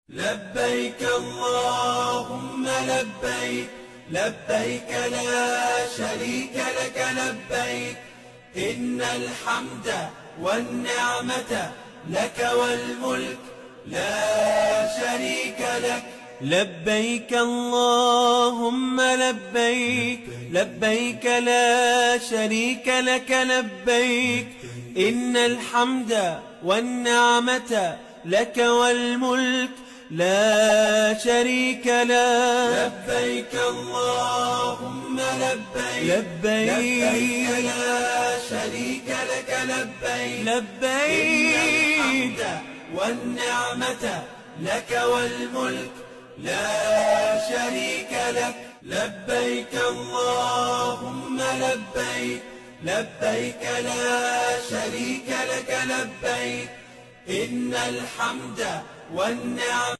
لبيك اللهم لبيك لبيك لا شريك لك لبيك إن الحمد والنعمة لك والملك لا شريك لك. لبيك اللهم لبيك لبيك لا شريك لك لبيك إن الحمد والنعمة لك والملك لا شريك لك. لبيك اللهم لبيك لبيك لا شريك لك لبيك لبيك إن الحمد والنعمة لك والملك لا شريك لك. لبيك اللهم لبيك لبيك لا شريك لك لبيك إن الحمد والنعمة